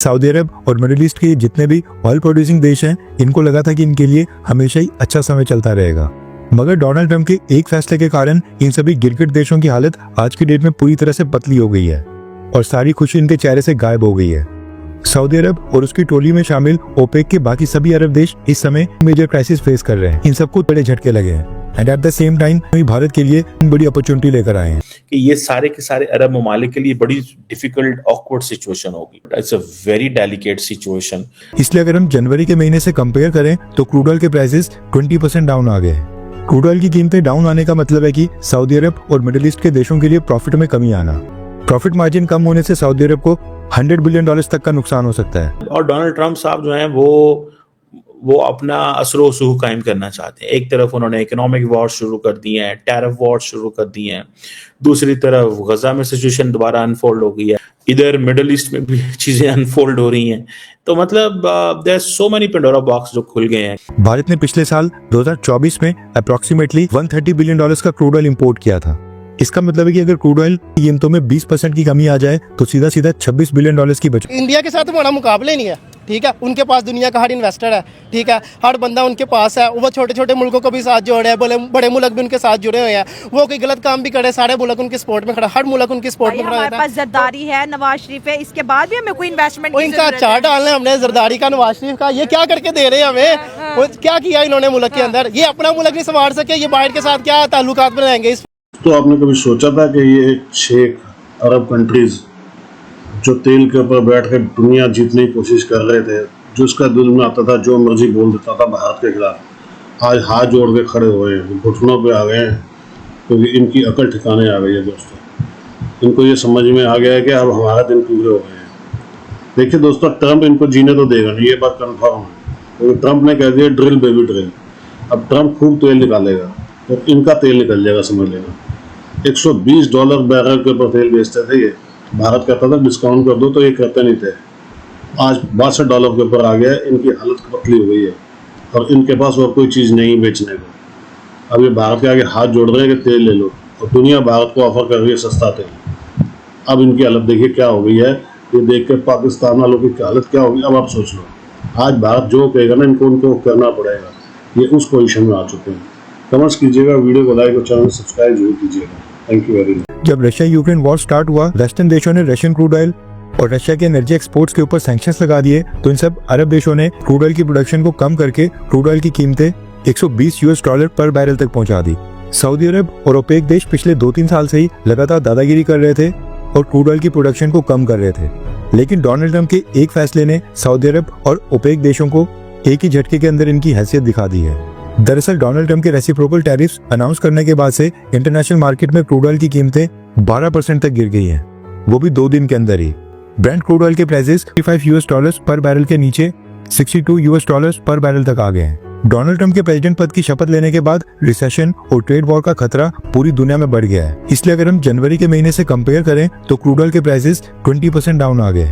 Saudi अरब और middle east के जितने भी ऑयल प्रोड्यूसिंग देश हैं, इनको लगा था कि इनके लिए हमेशा ही अच्छा समय चलता रहेगा, मगर डोनाल्ड ट्रंप के एक फैसले के कारण इन सभी गिरगिट देशों की हालत आज की डेट में पूरी तरह से पतली हो गई है और सारी खुशी इनके चेहरे से गायब हो गई है। सऊदी अरब और उसकी टोली में शामिल ओपेक के बाकी सभी अरब देश इस समय मेजर क्राइसिस फेस कर रहे हैं। इन सबको बड़े झटके लगे हैं and at the same time Bharat के लिए बड़ी अपॉर्चुनिटी लेकर आए हैं कि ये सारे के सारे अरब ममालिक के लिए बड़ी डिफिकल्ट ऑकवर्ड सिचुएशन होगी। It's a very delicate situation. इसलिए अगर हम जनवरी के महीने से कंपेयर करें तो क्रूड ऑयल के प्राइसेस 20% डाउन आ गए। क्रूड ऑयल की कीमतें डाउन आने का मतलब है कि सऊदी अरब और मिडिल ईस्ट के देशों के लिए प्रॉफिट में कमी आना। प्रॉफिट मार्जिन कम होने से सऊदी अरब को $100 बिलियन तक का नुकसान हो सकता है। और डोनाल्ड ट्रंप साहब जो हैं वो अपना असर वसूख कायम करना चाहते हैं। एक तरफ उन्होंने इकोनॉमिक वॉर शुरू कर दिए हैं, टैरिफ वॉर शुरू कर दिए हैं, दूसरी तरफ गजा में सिचुएशन दोबारा अनफोल्ड हो गई है, इधर मिडिल ईस्ट में भी चीजें अनफोल्ड हो रही हैं। तो मतलब there are so many Pandora box जो खुल गए हैं। भारत ने पिछले साल 2024 में अप्रोक्सीमेटली $130 बिलियन का क्रूड ऑयल इंपोर्ट किया था। इसका मतलब है कि अगर क्रूड ऑयल की कीमतों में 20% की कमी आ जाए तो सीधा सीधा $26 बिलियन की बचत। इंडिया के साथ हमारा मुकाबला ही नहीं है, ठीक है। उनके पास दुनिया का हर इन्वेस्टर है, ठीक है, हर बंदा उनके पास है। वो छोटे छोटे मुल्कों को भी साथ जोड़े हैं, बड़े मुल्क भी उनके साथ जुड़े हुए हैं। वो कोई गलत काम भी करे, सारे मुल्क उनकी सपोर्ट में खड़ा, हर मुल्क उनकी सपोर्ट में खड़ा है। हमारे पास जरदारी है, नवाज शरीफ है, इसके बाद भी हमें कोई इन्वेस्टमेंट की इनका चार्ट डालना है हमने, जरदारी का, नवाज शरीफ का। ये क्या करके दे रहे हैं हमें? वो क्या किया इन्होंने मुल्क के अंदर? ये अपना मुल्क नहीं संभाल सके, ये बाहर के साथ क्या ताल्लुकात बनाएंगे? तो आपने कभी सोचा था कि ये 6 अरब कंट्रीज जो तेल के ऊपर बैठ कर दुनिया जीतने की कोशिश कर रहे थे, जो उसका दिल में आता था जो मर्जी बोल देता था भारत के खिलाफ, आज हाथ जोड़ के खड़े हुए हैं, घुटनों पे आ गए हैं, क्योंकि इनकी अकल ठिकाने आ गई है दोस्तों। इनको ये समझ में आ गया है कि अब हमारा दिन पूरे हो गए हैं। देखिए दोस्तों, ट्रंप इनको जीने तो देगा नहीं, ये बात कन्फर्म है, क्योंकि ट्रंप ने कह दिया ड्रिल बेबी ड्रिल। अब ट्रंप खूब तेल निकालेगा और इनका तेल निकल जाएगा, समझ लेना। $120 बैरल के ऊपर तेल बेचते थे ये, भारत कहता था डिस्काउंट कर दो, तो ये करते नहीं थे। आज $62 के ऊपर आ गया है, इनकी हालत पतली हो गई है और इनके पास और कोई चीज़ नहीं बेचने को। अब ये भारत के आगे हाथ जोड़ रहे हैं कि तेल ले लो, और दुनिया भारत को ऑफर कर रही है सस्ता तेल। अब इनकी हालत देखिए क्या हो गई है। ये देख के पाकिस्तान वालों की हालत क्या होगी, अब आप सोच लो। आज भारत जो कहेगा ना, उनको करना पड़ेगा। ये उस पोजिशन में आ चुके हैं। कमेंट्स कीजिएगा, वीडियो को लाइक और चैनल सब्सक्राइब जरूर कीजिएगा। Thank you very much. जब रशिया यूक्रेन वॉर स्टार्ट हुआ, वेस्टर्न देशों ने रशियन क्रूड ऑयल और रशिया के एनर्जी एक्सपोर्ट्स के ऊपर सैंक्शंस लगा दिए, तो इन सब अरब देशों ने क्रूड ऑयल की प्रोडक्शन को कम करके क्रूड ऑयल की कीमतें $120 पर बैरल तक पहुंचा दी। सऊदी अरब और ओपेक देश पिछले 2-3 साल से ही लगातार दादागिरी कर रहे थे और क्रूड ऑयल की प्रोडक्शन को कम कर रहे थे, लेकिन डोनाल्ड ट्रंप के एक फैसले ने सऊदी अरब और ओपेक देशों को एक ही झटके के अंदर इनकी हैसियत दिखा दी है। दरअसल डोनाल्ड ट्रंप के रेसिप्रोकल टैरिफ्स अनाउंस करने के बाद से इंटरनेशनल मार्केट में क्रूड ऑयल की कीमतें 12% तक गिर गई हैं, वो भी 2 दिन के अंदर ही। ब्रेंट क्रूड ऑयल के प्राइसेस $55 पर बैरल के नीचे $62 पर बैरल तक आ गए हैं। डोनाल्ड ट्रंप के प्रेसिडेंट पद की शपथ लेने के बाद रिसेशन और ट्रेड वॉर का खतरा पूरी दुनिया में बढ़ गया है। इसलिए अगर हम जनवरी के महीने से कंपेयर करें तो क्रूड ऑयल के प्राइसेस 20% डाउन आ गए।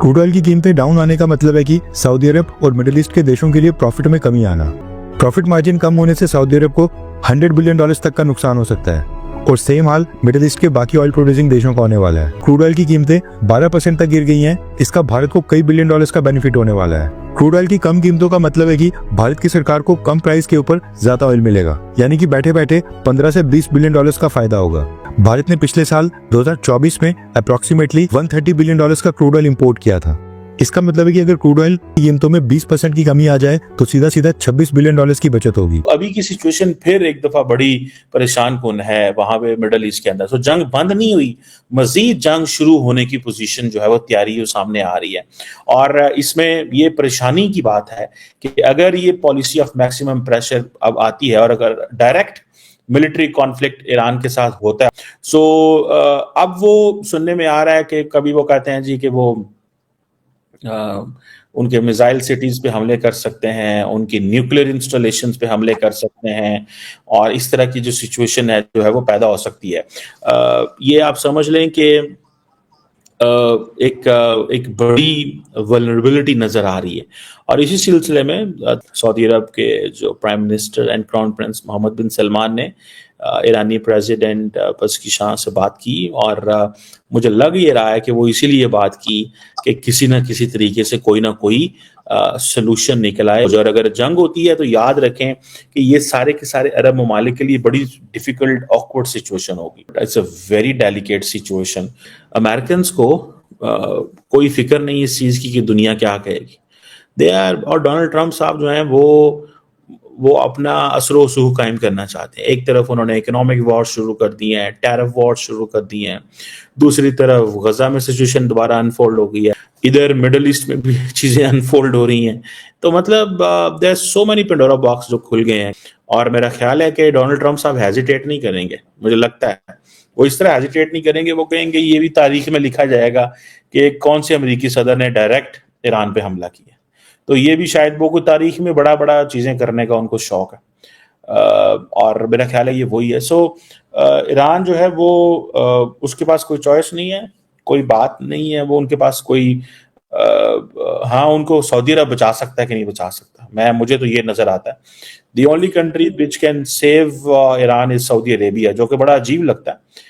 क्रूड ऑयल की कीमतें डाउन आने का मतलब है कि सऊदी अरब और मिडिल ईस्ट के देशों के लिए प्रॉफिट में कमी आना। प्रॉफिट मार्जिन कम होने से सऊदी अरब को $100 बिलियन तक का नुकसान हो सकता है और सेम हाल मिडिल ईस्ट के बाकी ऑयल प्रोड्यूसिंग देशों का होने वाला है। क्रूड ऑयल की कीमतें 12% तक गिर गई हैं, इसका भारत को कई बिलियन डॉलर्स का बेनिफिट होने वाला है। क्रूड ऑयल की कम कीमतों का मतलब है कि भारत की सरकार को कम प्राइस के ऊपर ज्यादा ऑयल मिलेगा, यानी कि बैठे बैठे 15 से 20 बिलियन डॉलर्स का फायदा होगा। भारत ने पिछले साल 2024 में अप्रोक्सीमेटली $130 बिलियन का क्रूड ऑयल इंपोर्ट किया था। इसका मतलब है कि अगर क्रूड ऑयल की कीमतों में 20% की कमी आ जाए तो सीधा सीधा $26 बिलियन की बचत होगी। अभी की सिचुएशन फिर एक दफा बड़ी परेशान कुन है वहां पे मिडिल ईस्ट के अंदर। तो जंग बंद नहीं हुई, मजीद जंग शुरू होने की पोजीशन जो है वो तैयारी सामने आ रही है। और इसमें ये परेशानी की बात है कि अगर ये पॉलिसी ऑफ मैक्सिमम प्रेशर अब आती है और अगर डायरेक्ट मिलिट्री कॉन्फ्लिक्ट ईरान के साथ होता है, सो अब वो सुनने में आ रहा है कि कभी वो कहते हैं जी कि वो उनके मिसाइल सिटीज पे हमले कर सकते हैं, उनकी न्यूक्लियर इंस्टॉलेशंस पे हमले कर सकते हैं, और इस तरह की जो सिचुएशन है जो है वो पैदा हो सकती है। ये आप समझ लें कि एक बड़ी वल्नरेबिलिटी नजर आ रही है। और इसी सिलसिले में सऊदी अरब के जो prime minister and crown prince Mohammed bin Salman ने ईरानी प्रेसिडेंट पज़ेश्कियान से बात की, और मुझे लग ये रहा है कि वो इसीलिए बात की कि किसी न किसी तरीके से कोई ना कोई सोल्यूशन निकल आए। और अगर जंग होती है तो याद रखें कि ये सारे के सारे अरब ममालिक के लिए बड़ी डिफिकल्ट ऑकवर्ड सिचुएशन होगी। It's a very delicate situation. American को कोई फिक्र नहीं इस चीज़ की कि दुनिया क्या कहेगी। दे आर, और डोनाल्ड ट्रंप साहब जो हैं वो अपना असरो रसूख कायम करना चाहते हैं। एक तरफ उन्होंने इकोनॉमिक वॉर शुरू कर दिए हैं, टैरिफ वॉर शुरू कर दिए हैं, दूसरी तरफ गजा में सिचुएशन दोबारा अनफोल्ड हो गई है, इधर मिडल ईस्ट में भी चीज़ें अनफोल्ड हो रही हैं। तो मतलब there so many Pandora box जो खुल गए हैं, और मेरा ख्याल है कि डोनाल्ड ट्रंप साहब हेजिटेट नहीं करेंगे। मुझे लगता है वो इस तरह हेजिटेट नहीं करेंगे, वो कहेंगे ये भी तारीख में लिखा जाएगा कि कौन से अमेरिकी सदर ने डायरेक्ट ईरान पे हमला किया। तो ये भी शायद वो कोई तारीख में बड़ा बड़ा चीज़ें करने का उनको शौक है, और मेरा ख्याल है ये वही है। सो ईरान जो है वो उसके पास कोई चॉइस नहीं है, कोई बात नहीं है, वो उनके पास कोई हाँ, उनको सऊदी अरब बचा सकता है कि नहीं बचा सकता, मुझे तो ये नजर आता है। The only country which can save Iran is Saudi Arabia, जो कि बड़ा अजीब लगता है।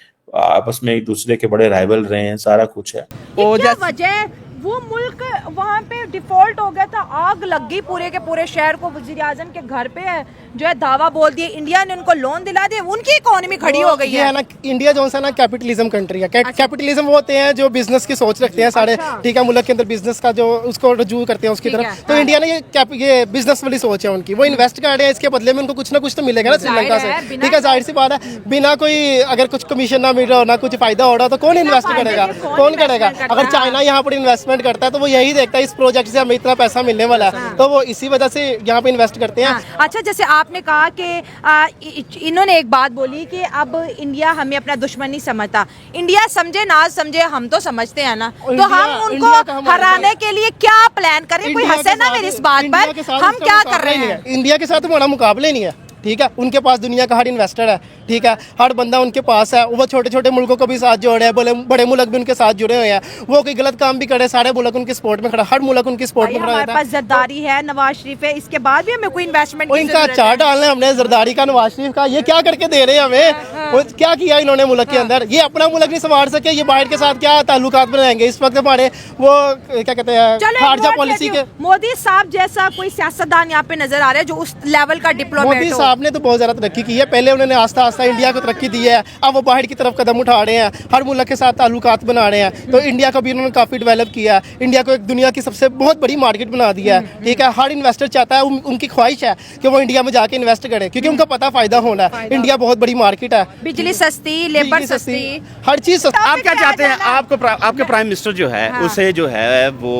आपस में एक दूसरे के बड़े राइवल रहे हैं, सारा कुछ है। क्या वजह वो मुल्क वहाँ पे डिफॉल्ट हो गया था, आग लग गई पूरे के पूरे शहर को। वजीर आजम के घर पे है जो है दावा बोल दिए, इंडिया ने उनको लोन दिला दिए, उनकी इकोनॉमी खड़ी हो गई है ना। इंडिया जो है ना कैपिटलिज्म कंट्री है। कैपिटलिज्म वो होते हैं जो बिजनेस की सोच रखते हैं सारे, ठीक है, मुल्क के अंदर बिजनेस का जो उसको रजू करते हैं उसकी तरफ। तो इंडिया ने ये बिजनेस वाली सोच है उनकी, वो इन्वेस्ट कर रहे हैं, इसके बदले में उनको कुछ ना कुछ तो मिलेगा ना श्रीलंका से, ठीक है, जाहिर सी बात है। बिना कोई अगर कुछ कमीशन ना मिल रहा हो, ना कुछ फायदा हो रहा, तो कौन इन्वेस्ट करेगा, कौन करेगा? अगर चाइना यहाँ पर इन्वेस्टमेंट करता है तो वो यही देखता है इस प्रोजेक्ट से हमें इतना पैसा मिलने वाला है, तो वो इसी वजह से यहाँ पे इन्वेस्ट करते हैं। अच्छा, जैसे आपने कहा कि इन्होंने एक बात बोली कि अब इंडिया हमें अपना दुश्मन नहीं समझता। इंडिया समझे ना समझे, हम तो समझते हैं ना, तो हम उनको हराने के लिए क्या प्लान करें? कोई हंसे ना मेरी इस बात पर, हम क्या कर रहे हैं? इंडिया के साथ हमारा मुकाबले नहीं है, ठीक है। उनके पास दुनिया का हर इन्वेस्टर है, ठीक है, हर बंदा उनके पास है। वो छोटे छोटे मुल्कों को भी साथ जोड़े हैं, बड़े मुल्क भी उनके साथ जुड़े हुए हैं। वो कोई गलत काम भी करे, सारे मुल्क उनकी सपोर्ट में खड़ा, हर मुल्क उनकी सपोर्ट में खड़ा हमारे पास जरदारी है, नवाज शरीफ है, इसके बाद भी हमें कोई इन्वेस्टमेंट इनका चार डालना है हमने, जरदारी का, नवाज शरीफ का। ये क्या करके दे रहे हैं हमें? वो क्या किया इन्होंने मुल्क के अंदर? ये अपना मुल्क नहीं संभाल सके, ये बाहर के साथ क्या ताल्लुकात बनाएंगे? इस वक्त हमारे वो क्या कहते हैं खारजा पॉलिसी के, मोदी साहब जैसा कोई सियासतदान यहाँ पे नजर आ रहा है जो उस लेवल का डिप्लोमेट हो। मोदी साहब ने तो बहुत ज्यादा तरक्की की है। पहले उन्होंने आस्ता आस्ता इंडिया को तरक्की दी है, अब वो बाहर की तरफ कदम उठा रहे हैं, हर मुल्क के साथ ताल्लुकात बना रहे हैं। तो इंडिया को भी उन्होंने काफी डेवलप किया है, इंडिया को एक दुनिया की सबसे बहुत बड़ी मार्केट बना दिया है, ठीक है। हर इन्वेस्टर चाहता है, उनकी ख्वाहिश है कि वो इंडिया में जाके इन्वेस्ट करे, क्योंकि उनका पता फायदा होना है। इंडिया बहुत बड़ी मार्केट है, बिजली सस्ती, लेबर सस्ती, हर चीज सस्ती। आप क्या चाहते हैं? आपके प्राइम मिनिस्टर जो है उसे जो है वो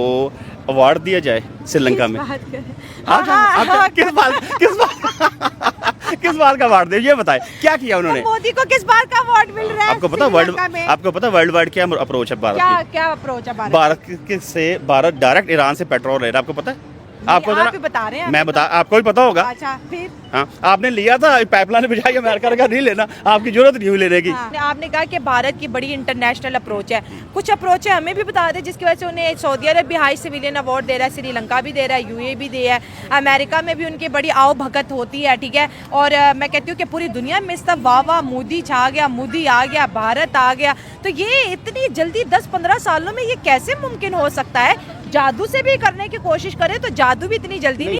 अवार्ड दिया जाए श्रीलंका में? किस बात का अवार्ड दे, ये बताएं, क्या किया उन्होंने? मोदी को किस बात का अवार्ड मिल रहा है? आपको पता वर्ल्ड वाइड क्या अप्रोच है भारत की? क्या अप्रोच है भारत डायरेक्ट ईरान से पेट्रोल ले रहा है, आपको पता है? आपको आप ही बता रहे हैं, आपको भी पता होगा। अच्छा, फिर हाँ, आपने लिया था पाइपलाइन बिछा के, अमेरिका का नहीं लेना, आपकी जरूरत नहीं हुई लेने की। आपने कहा कि भारत की बड़ी इंटरनेशनल अप्रोच है, कुछ अप्रोच है हमें भी बता दें जिसकी वजह से उन्हें सऊदी अरब भी हाई सिविलियन अवार्ड दे रहा है, श्रीलंका भी दे रहा है, यूएई भी दे रहा है, अमेरिका में भी उनकी बड़ी आओ भगत होती है, ठीक है। और मैं कहती हूँ कि पूरी दुनिया में सब वाह वाह मोदी छा गया, मोदी आ गया, भारत आ गया। तो ये इतनी जल्दी 10-15 सालों में ये कैसे मुमकिन हो सकता है? जादू से भी करने की कोशिश करें तो जादू भी इतनी जल्दी नहीं